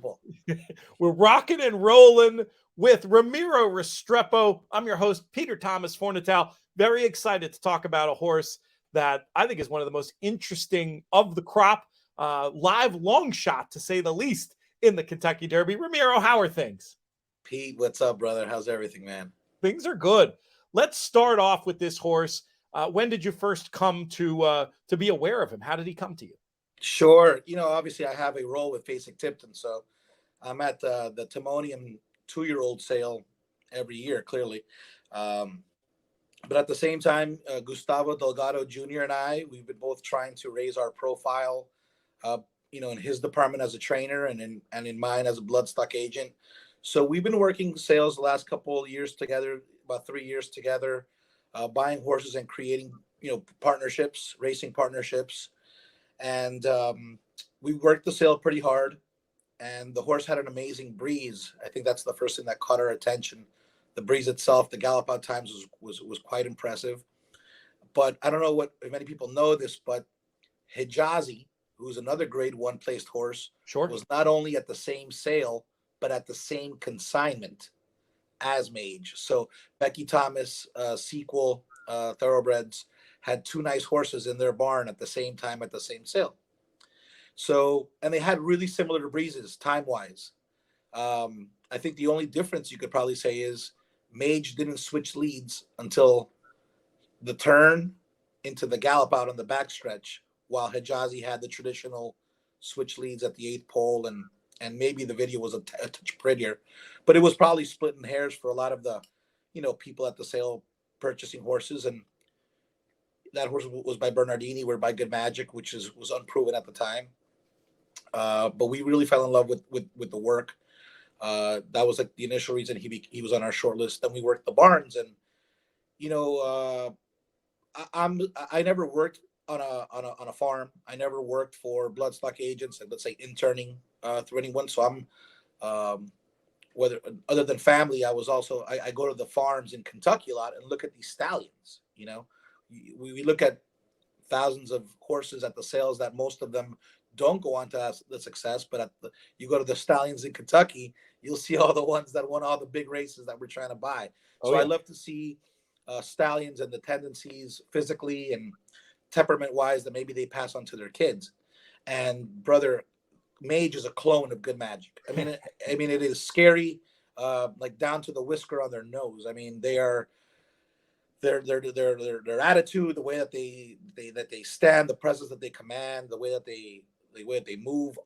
simple. We're rocking and rolling with Ramiro Restrepo. I'm your host, Peter Thomas Fornital. Very excited to talk about a horse that I think is one of the most interesting of the crop. Live long shot, to say the least, in the Kentucky Derby. Ramiro, how are things? Pete, what's up, brother? How's everything, man? Things are good. Let's start off with this horse. When did you first come to be aware of him? How did he come to you? Sure. Obviously I have a role with Basic Tipton, so I'm at the Timonium 2-year-old sale every year, clearly. But at the same time, Gustavo Delgado Jr. and we've been both trying to raise our profile, in his department as a trainer and in mine as a bloodstock agent. So we've been working sales the last couple of years together, about 3 years together, buying horses and creating, partnerships, racing partnerships. And we worked the sale pretty hard. And the horse had an amazing breeze. I think that's the first thing that caught our attention. The breeze itself, the gallop out times was quite impressive. But I don't know if many people know this, but Hijazi, who's another grade 1 placed horse, Sure. was not only at the same sale, but at the same consignment as Mage. So Becky Thomas, sequel thoroughbreds, had 2 nice horses in their barn at the same time at the same sale. So, and they had really similar breezes time-wise. I think the only difference you could probably say is Mage didn't switch leads until the turn into the gallop out on the backstretch, while Hijazi had the traditional switch leads at the 8th pole, and maybe the video was a touch prettier, but it was probably splitting hairs for a lot of the, people at the sale purchasing horses. And that horse was by Bernardini, we're by Good Magic, which was unproven at the time. But we really fell in love with the work. That was like the initial reason he was on our short list. Then we worked the barns, and I never worked on a farm. I never worked for bloodstock agents, and let's say interning through anyone. So I'm whether other than family, I was also I go to the farms in Kentucky a lot and look at these stallions. We look at thousands of horses at the sales that most of them don't go on to the success, but you go to the stallions in Kentucky, you'll see all the ones that won all the big races that we're trying to buy. So yeah. I love to see stallions and the tendencies physically and temperament wise that maybe they pass on to their kids. And brother, Mage is a clone of Good Magic. I mean, it is scary, like down to the whisker on their nose. I mean, their attitude, the way that they stand, the presence that they command, the way that they move.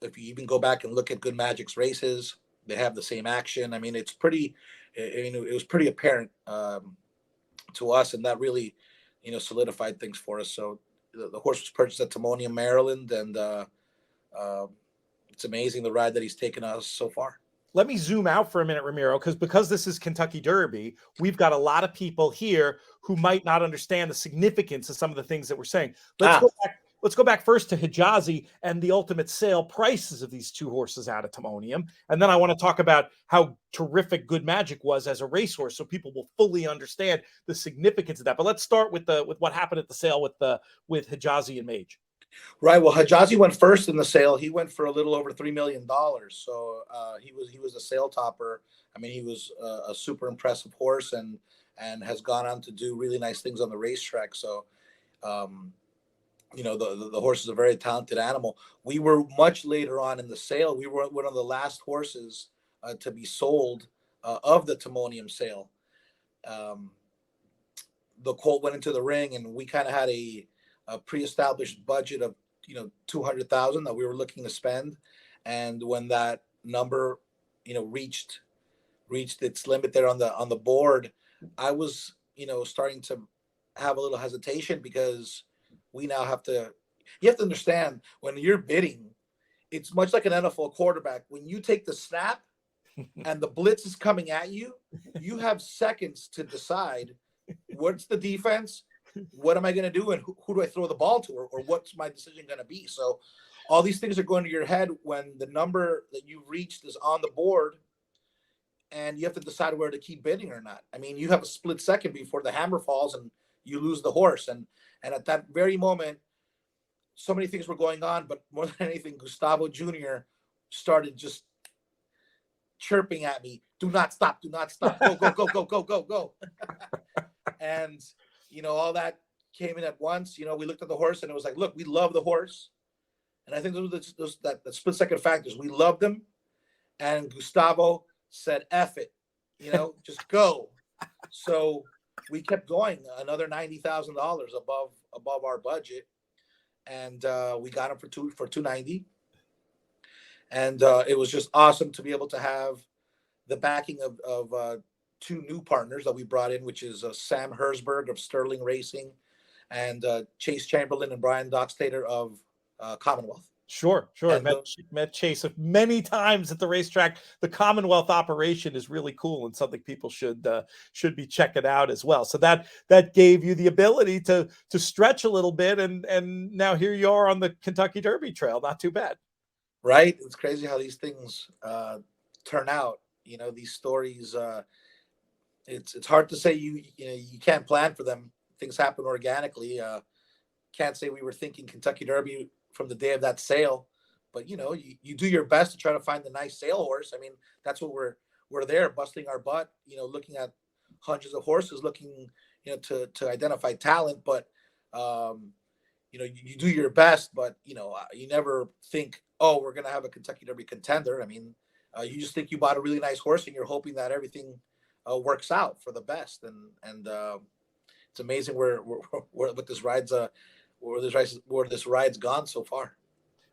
If you even go back and look at Good Magic's races, they have the same action. I mean, it was pretty apparent to us, and that really, solidified things for us. So the horse was purchased at Timonium, Maryland, and it's amazing the ride that he's taken us so far. Let me zoom out for a minute, Ramiro, because this is Kentucky Derby, we've got a lot of people here who might not understand the significance of some of the things that we're saying. Let's go back first to Hijazi and the ultimate sale prices of these 2 horses out of Timonium. And then I want to talk about how terrific Good Magic was as a racehorse, so people will fully understand the significance of that. But let's start with what happened at the sale with Hijazi and Mage. Right. Well, Hijazi went first in the sale. He went for a little over $3 million. So he was a sale topper. I mean, he was a super impressive horse and has gone on to do really nice things on the racetrack. So, the horse is a very talented animal. We were much later on in the sale. We were one of the last horses to be sold of the Timonium sale. The colt went into the ring, and we kind of had a pre-established budget of $200,000 that we were looking to spend, and when that number reached its limit there on the board, I was starting to have a little hesitation, because you have to understand, when you're bidding, it's much like an NFL quarterback. When you take the snap and the blitz is coming at you, you have seconds to decide what's the defense, what am I going to do, and who do I throw the ball to, or what's my decision going to be? So all these things are going to your head when the number that you've reached is on the board, and you have to decide whether to keep bidding or not. I mean, you have a split second before the hammer falls and you lose the horse. And at that very moment, so many things were going on, but more than anything, Gustavo Jr. started just chirping at me, do not stop, go, go, go, go, go, go, go. And, all that came in at once. We looked at the horse and it was like, look, we love the horse. And I think those that split second factors. We loved him. And Gustavo said, F it, just go. So we kept going, another $90,000 above our budget. And we got him for $290. And it was just awesome to be able to have the backing of two new partners that we brought in, which is Sam Hersberg of Sterling Racing and Chase Chamberlain and Brian Dockstader of Commonwealth. Sure. Met Chase many times at the racetrack. The Commonwealth operation is really cool and something people should be checking out as well. So that gave you the ability to stretch a little bit, and now here you are on the Kentucky Derby trail. Not too bad. Right? It's crazy how these things turn out. These stories. It's hard to say you can't plan for them. Things happen organically. Can't say we were thinking Kentucky Derby from the day of that sale, but you do your best to try to find the nice sale horse. I mean, that's what we're there, busting our butt, looking at hundreds of horses, looking, to identify talent. But you do your best, but you never think, oh, we're gonna have a Kentucky Derby contender. I mean, you just think you bought a really nice horse and you're hoping that everything works out for the best. And it's amazing where this ride's where this ride's gone so far.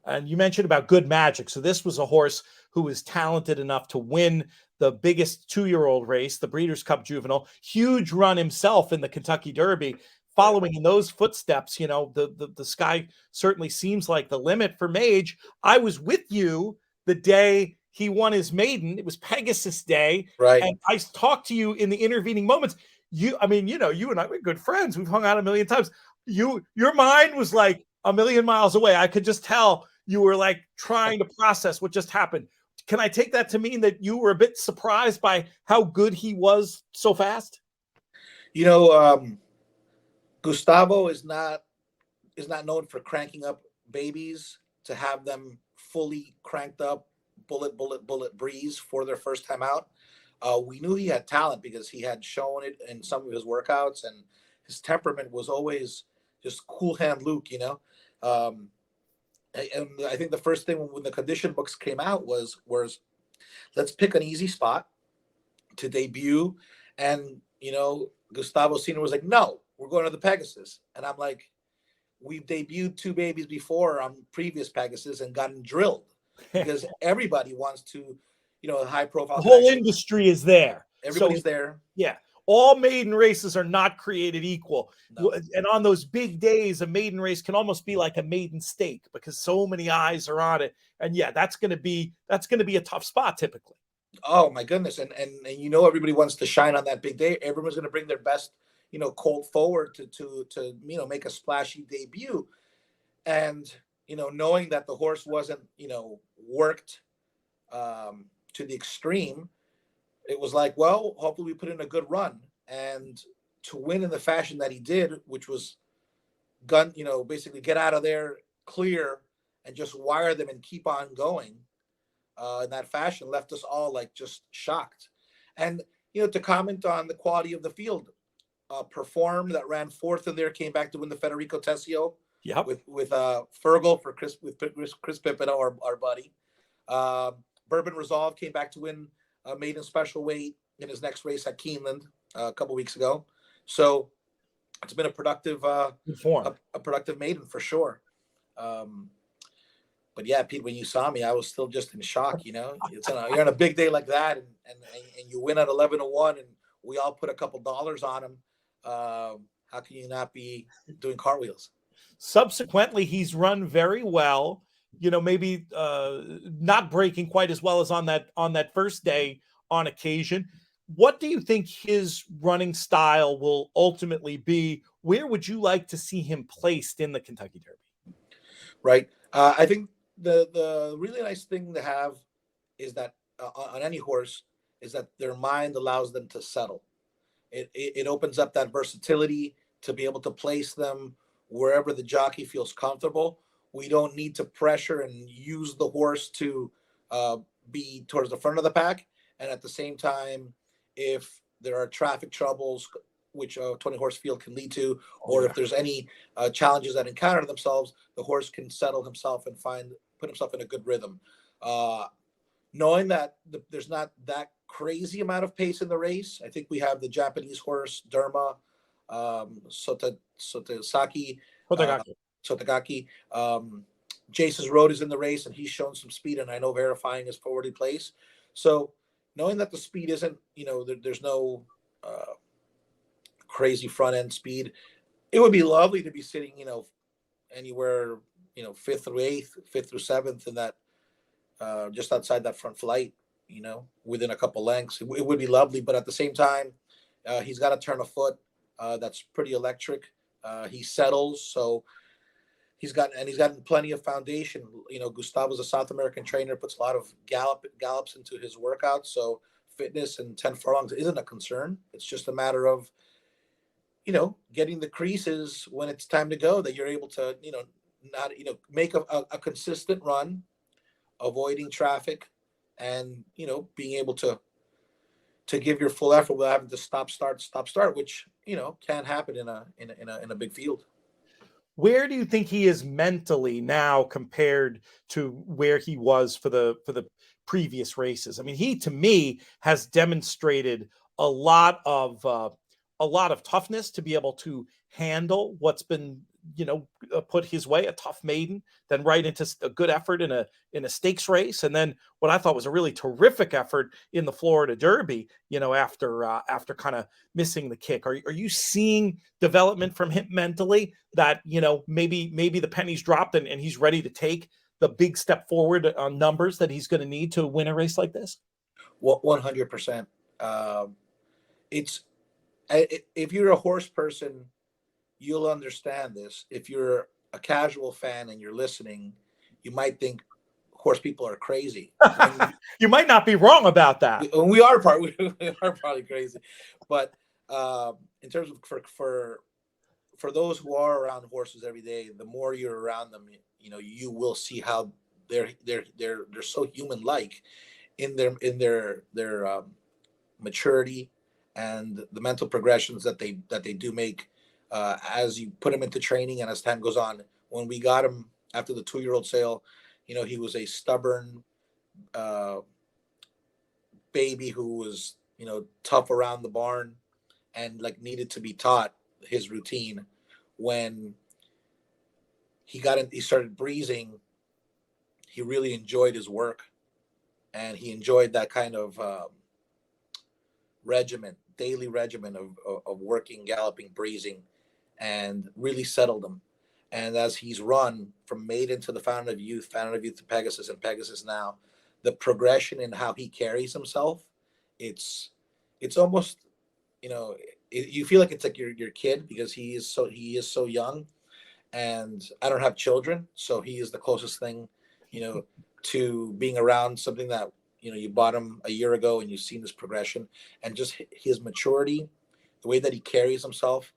And you mentioned about Good Magic. So this was a horse who was talented enough to win the biggest 2-year-old race, the Breeders' Cup Juvenile. Huge run himself in the Kentucky Derby. Following in those footsteps, the sky certainly seems like the limit for Mage. I was with you the day he won his maiden. It was Pegasus Day. Right. And I talked to you in the intervening moments. You and I were good friends. We've hung out a million times. Your mind was like a million miles away. I could just tell you were like trying to process what just happened. Can I take that to mean that you were a bit surprised by how good he was so fast? Gustavo is not known for cranking up babies to have them fully cranked up, bullet breeze for their first time out. We knew he had talent because he had shown it in some of his workouts, and his temperament was always just cool hand Luke, And I think the first thing when the condition books came out was let's pick an easy spot to debut. And, Gustavo Sr. was like, no, we're going to the Pegasus. And I'm like, we've debuted 2 babies before on previous Pegasus and gotten drilled because everybody wants to, high profile. The whole industry is there. Everybody's there. Yeah. All maiden races are not created equal. No. And on those big days, a maiden race can almost be like a maiden steak because so many eyes are on it. And yeah, that's going to be a tough spot typically. Oh my goodness. And everybody wants to shine on that big day. Everyone's going to bring their best, colt forward to make a splashy debut. And, knowing that the horse wasn't, worked to the extreme, it was like, well, hopefully we put in a good run. And to win in the fashion that he did, which was basically get out of there, clear, and just wire them and keep on going in that fashion, left us all like just shocked. And, to comment on the quality of the field, Perform that ran 4th in there, came back to win the Federico Tessio. Yep. With Fergal for Chris Pippin, our buddy. Bourbon Resolve came back to win maiden special weight in his next race at Keeneland a couple weeks ago. So it's been a productive maiden for sure. But yeah, Pete, when you saw me, I was still just in shock. You're on a big day like that, and you win at 11-1, and we all put a couple dollars on him. How can you not be doing cartwheels? Subsequently, he's run very well. Maybe not breaking quite as well as on that first day on occasion. What do you think his running style will ultimately be? Where would you like to see him placed in the Kentucky Derby? Right. I think the really nice thing to have is that on any horse is that their mind allows them to settle. It opens up that versatility to be able to place them wherever the jockey feels comfortable. We don't need to pressure and use the horse to be towards the front of the pack, and at the same time, if there are traffic troubles, which a 20 horse field can lead to, or if there's any challenges that encounter themselves, the horse can settle himself and put himself in a good rhythm. Knowing that there's not that crazy amount of pace in the race, I think we have the Japanese horse Derma, Sotosaki, Hodagaki. Sotagaki. Jason's Road is in the race, and he's shown some speed, and I know verifying his forward place. So knowing that the speed isn't, there's no crazy front end speed, it would be lovely to be sitting, anywhere, fifth through eighth, fifth through seventh, in that just outside that front flight, within a couple lengths. It would be lovely, but at the same time, he's got to turn a foot that's pretty electric. He settles, so he's gotten plenty of foundation. Gustavo's a South American trainer, puts a lot of gallops into his workouts, so fitness and 10 furlongs isn't a concern. It's just a matter of getting the creases when it's time to go, that you're able to not make a consistent run, avoiding traffic, and being able to give your full effort without having to stop start, which can happen in a big field. Where do you think he is mentally now compared to where he was for the previous races? I mean, he, to me, has demonstrated a lot of toughness to be able to handle what's been put his way, a tough maiden, then right into a good effort in a stakes race, and then what I thought was a really terrific effort in the Florida Derby, after kind of missing the kick. Are you seeing development from him mentally, that maybe the penny's dropped and he's ready to take the big step forward on numbers that he's going to need to win a race like this? Well, 100%. If you're a horse person, you'll understand this. If you're a casual fan and you're listening, you might think horse people are crazy. You might not be wrong about that. We are probably crazy, but in terms of for those who are around horses every day, the more you're around them, you will see how they're so human-like in their maturity and the mental progressions that they do make as you put him into training and as time goes on. When we got him after the 2-year-old sale, he was a stubborn baby who was tough around the barn and needed to be taught his routine. When he started breezing, he really enjoyed his work, and he enjoyed that kind of daily regimen of working, galloping, breezing, and really settled him. And as he's run from Maiden to the Fountain of Youth to Pegasus, and Pegasus now, the progression in how he carries himself, it's almost, you feel like it's like your kid, because he is so young. And I don't have children, so he is the closest thing, to being around something that, you bought him a year ago and you've seen this progression, and just his maturity, the way that he carries himself.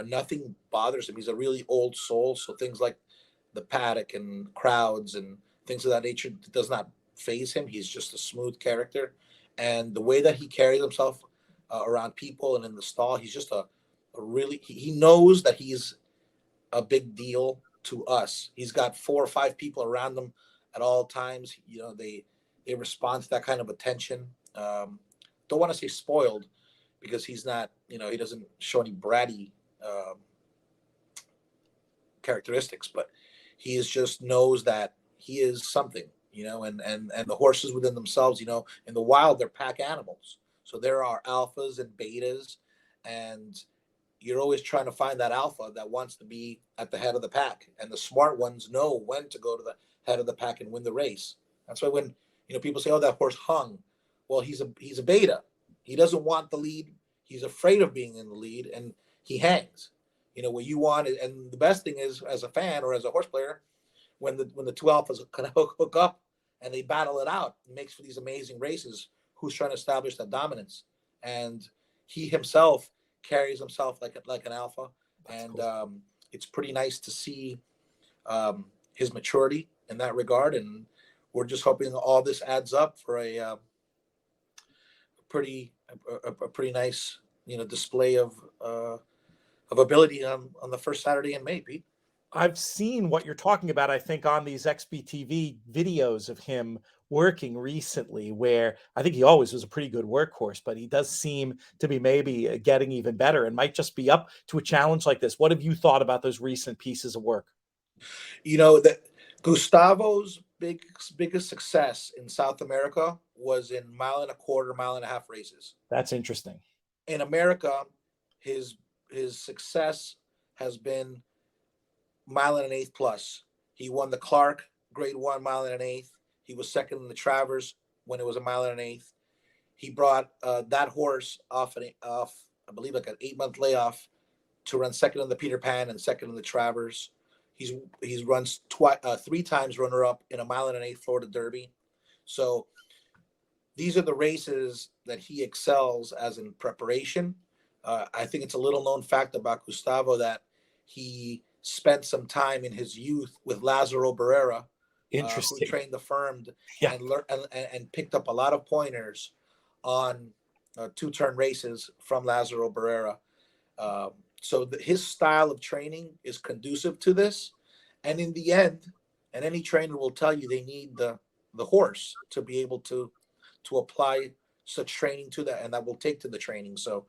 Nothing bothers him. He's a really old soul, so things like the paddock and crowds and things of that nature does not faze him. He's just a smooth character, and the way that he carries himself around people and in the stall, he's just a really. He knows that he's a big deal to us. He's got 4 or 5 people around him at all times. They respond to that kind of attention. Don't want to say spoiled, because he's not. He doesn't show any bratty characteristics, but he just knows that he is something, and the horses within themselves, in the wild, they're pack animals. So there are alphas and betas, and you're always trying to find that alpha that wants to be at the head of the pack, and the smart ones know when to go to the head of the pack and win the race. That's why when people say, "Oh, that horse hung," well, he's a beta. He doesn't want the lead. He's afraid of being in the lead, and he hangs. What you want, and the best thing is, as a fan or as a horse player, when the 2 alphas kind of hook up and they battle it out, it makes for these amazing races. Who's trying to establish that dominance? And he himself carries himself like an alpha. That's and cool. It's pretty nice to see his maturity in that regard. And we're just hoping all this adds up for a pretty a pretty nice display of ability on the first Saturday in May, Pete. I've seen what you're talking about, I think, on these XBTV videos of him working recently, where I think he always was a pretty good workhorse, but he does seem to be maybe getting even better and might just be up to a challenge like this. What have you thought about those recent pieces of work? That Gustavo's biggest success in South America was in 1.25 1.5 races. That's interesting. In America, his success has been 1.125 plus. He won the Clark Grade 1 1.125. He was second in the Travers when it was 1.125. He brought that horse off, I believe, like an 8-month layoff to run second in the Peter Pan and second in the Travers. He's run 3 times runner up in a 1.125 Florida Derby. So these are the races that he excels as in preparation. I think it's a little known fact about Gustavo that he spent some time in his youth with Lazaro Barrera, who trained the firm and learned and picked up a lot of pointers on 2-turn races from Lazaro Barrera. So his style of training is conducive to this. And in the end, and any trainer will tell you, they need the horse to be able to apply such training to that, and that will take to the training. So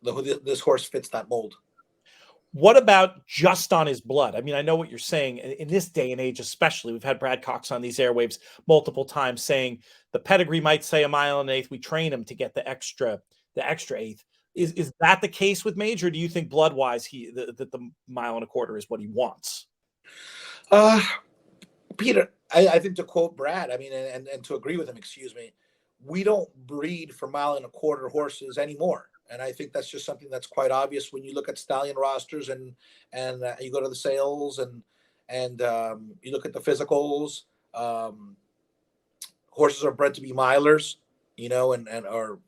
this horse fits that mold. What about just on his blood? I mean, I know what you're saying. In this day and age, especially, we've had Brad Cox on these airwaves multiple times saying the pedigree might say 1.1 1/8. We train him to get the extra 1/8. Is that the case with Mage, or do you think blood wise the 1.25 miles is what he wants? Peter, I think to quote Brad, I mean, and to agree with him, excuse me, we don't breed for 1.25 horses anymore. And I think that's just something that's quite obvious when you look at stallion rosters and you go to the sales and you look at the physicals. Horses are bred to be milers, and or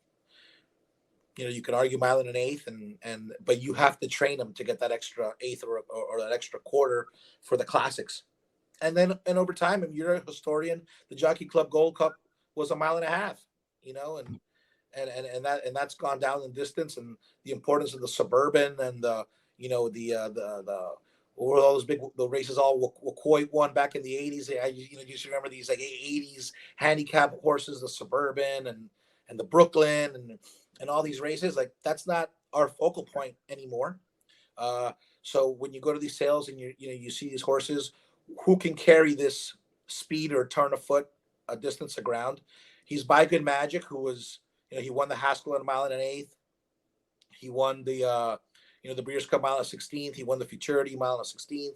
you can argue 1.1 1/8, but you have to train them to get that extra 1/8 or that extra 1/4 for the classics. And then over time, if you're a historian, the Jockey Club Gold Cup was 1.5 miles, and that's gone down in distance, and the importance of the Suburban and the all those the races all Wacoit won back in the 80s. You just remember these like 80s handicap horses, the Suburban and the Brooklyn and all these races. Like, that's not our focal point anymore. So when you go to these sales and you see these horses who can carry this speed or turn a foot a distance of ground, he's by Good Magic, who was he won the Haskell at 1.1 1/8. He won the the Breeders' Cup 1.16. He won the Futurity 1.16.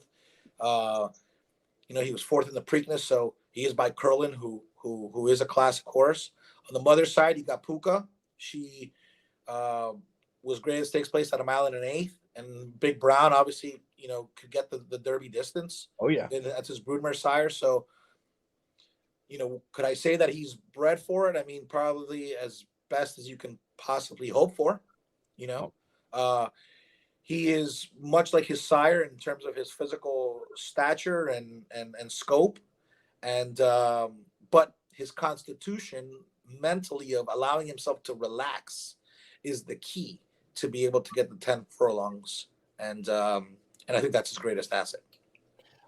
He was 4th in the Preakness, so he is by Curlin, who is a classic horse. On the mother's side, you got Puka. She was graded stakes place at 1.1 1/8, and Big Brown obviously could get the Derby distance. Oh yeah, that's his broodmare sire. So could I say that he's bred for it? I mean, probably as best as you can possibly hope for. He is much like his sire in terms of his physical stature and scope, and but his constitution mentally of allowing himself to relax is the key to be able to get the 10 furlongs, and I think that's his greatest asset.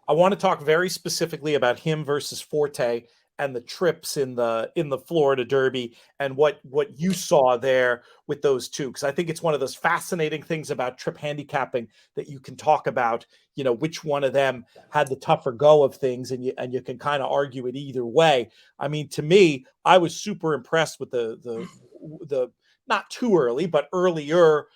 I want to talk very specifically about him versus Forte and the trips in the Florida Derby and what you saw there with those two, because I think it's one of those fascinating things about trip handicapping that you can talk about, which one of them had the tougher go of things, and you can kind of argue it either way. I mean, to me, I was super impressed with the not too early, but earlier,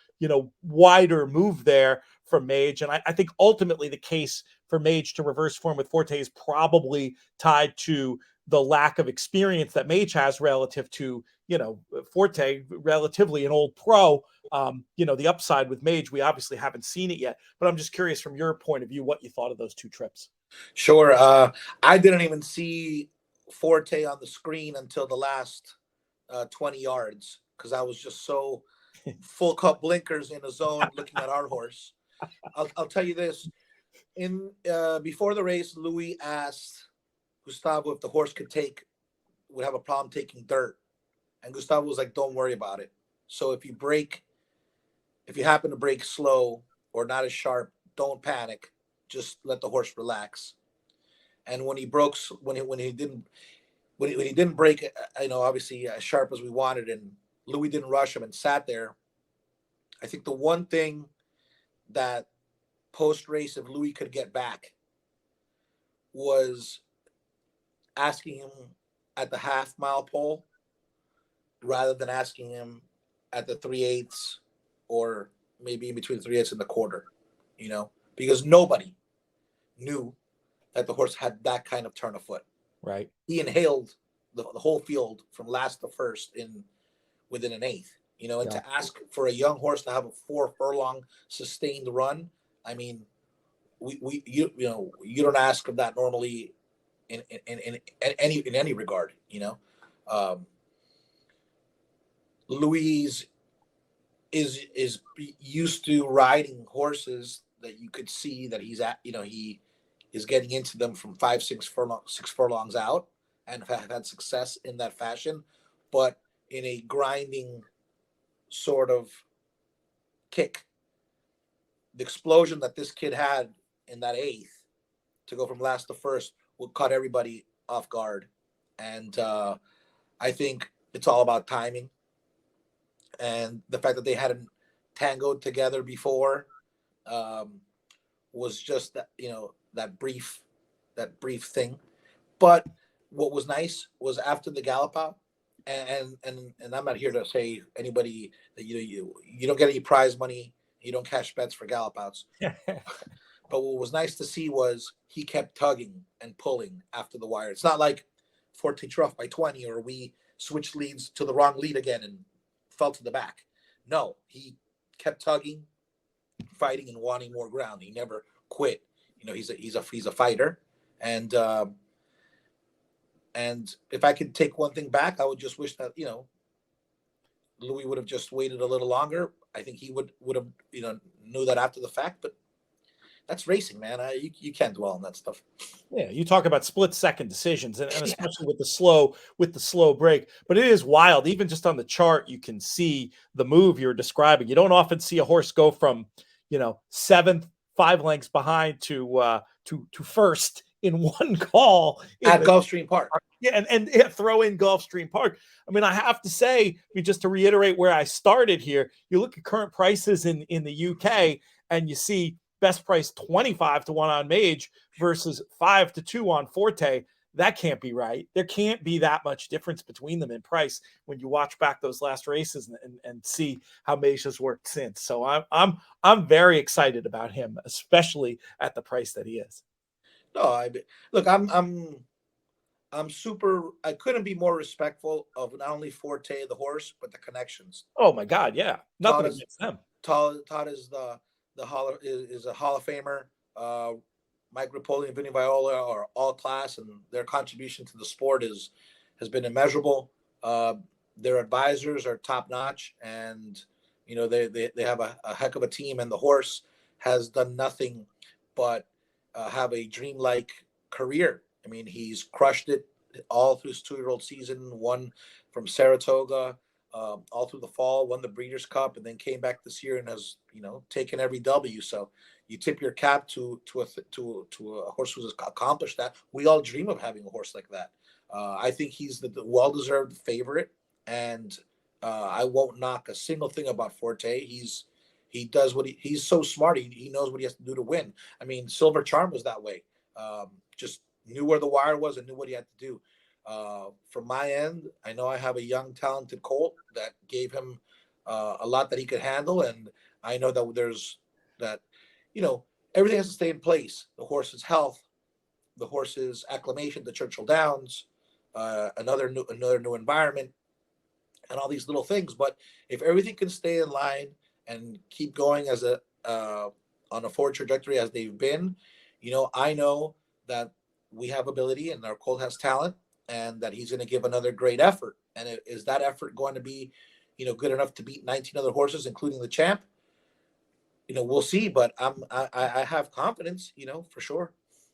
wider move there from Mage. And I think ultimately the case for Mage to reverse form with Forte is probably tied to the lack of experience that Mage has relative to, Forte, relatively an old pro. The upside with Mage, we obviously haven't seen it yet, but I'm just curious from your point of view, what you thought of those two trips. Sure. I didn't even see Forte on the screen until the last 20 yards, because I was just so full cup blinkers in a zone looking at our horse. I'll tell you this. Before the race, Louis asked Gustavo if the horse would have a problem taking dirt, and Gustavo was like, "Don't worry about it. So if you happen to break slow or not as sharp, don't panic. Just let the horse relax." And when he broke, when he didn't break, obviously as sharp as we wanted, and Louis didn't rush him and sat there. I think the one thing that post race, if Louis could get back, was asking him at the half mile pole rather than asking him at the 3/8 or maybe in between the 3/8 and the quarter, because nobody knew that the horse had that kind of turn of foot. Right. He inhaled the whole field from last to first within an eighth, and Yeah. to ask for a young horse to have a 4 furlong sustained run. I mean, you don't ask of that normally in any regard. Louise is used to riding horses that you could see that he is getting into them from 6 furlongs out, and have had success in that fashion, but in a grinding sort of kick. The explosion that this kid had in that eighth to go from last to first would caught everybody off guard, and I think it's all about timing and the fact that they hadn't tangoed together before. Um, was just that brief thing. But what was nice was after the gallop out, and I'm not here to say anybody that you don't get any prize money, you don't cash bets for gallop outs. But what was nice to see was he kept tugging and pulling after the wire. It's not like Forte Truff by 20, or we switched leads to the wrong lead again and fell to the back. No, he kept tugging, fighting, and wanting more ground. He never quit. He's a fighter, and if I could take one thing back, I would just wish that Louis would have just waited a little longer. I think he would have knew that after the fact, but that's racing, man. You can't dwell on that stuff. Yeah, you talk about split second decisions, and especially with the slow break. But it is wild. Even just on the chart, you can see the move you're describing. You don't often see a horse go from seventh, 5 lengths behind to first in one call at Gulfstream Park. Yeah, and throw in Gulfstream Park. I mean, I have to say, just to reiterate where I started here, you look at current prices in the UK, and you see best price 25-1 on Mage versus 5-2 on Forte. That can't be right. There can't be that much difference between them in price when you watch back those last races and see how Mage has worked since. So I'm very excited about him, especially at the price that he is. No, look, I'm super. I couldn't be more respectful of not only Forte the horse, but the connections. Oh my God, yeah, nothing against them. Todd is is a Hall of Famer. Mike Rapoli and Vinny Viola are all class, and their contribution to the sport has been immeasurable. Their advisors are top notch, and they have a heck of a team. And the horse has done nothing but have a dreamlike career. I mean, he's crushed it all through his 2-year-old season. Won from Saratoga, all through the fall. Won the Breeders' Cup, and then came back this year and has taken every W. So you tip your cap to a horse who's accomplished that. We all dream of having a horse like that. I think he's the well-deserved favorite, and I won't knock a single thing about Forte. He does he's so smart. He knows what he has to do to win. I mean, Silver Charm was that way. Just knew where the wire was and knew what he had to do. From my end, I know I have a young, talented colt that gave him a lot that he could handle, and I know that everything has to stay in place. The horse's health, the horse's acclimation to Churchill Downs, another new environment, and all these little things. But if everything can stay in line and keep going as on a forward trajectory as they've been, I know that we have ability and our colt has talent, and that he's going to give another great effort. And is that effort going to be, good enough to beat 19 other horses, including the champ? we'll see, but I have confidence, for sure.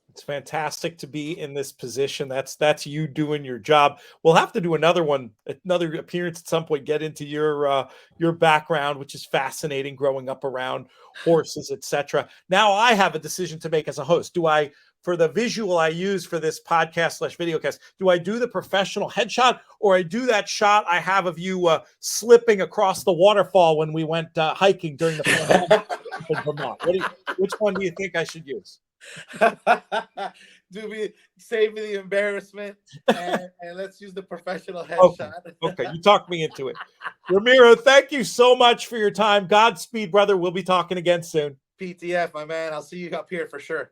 It's fantastic to be in this position. That's you doing your job. We'll have to do another appearance at some point. Get into your background, which is fascinating, growing up around horses, etc. Now I have a decision to make as a host. Do I, for the visual I use for this podcast / videocast, do I do the professional headshot, or I do that shot I have of you slipping across the waterfall when we went hiking during the pandemic in Vermont? Which one do you think I should use? Save me the embarrassment and let's use the professional headshot. Okay, you talked me into it. Ramiro, thank you so much for your time. Godspeed, brother. We'll be talking again soon. PTF, my man. I'll see you up here for sure.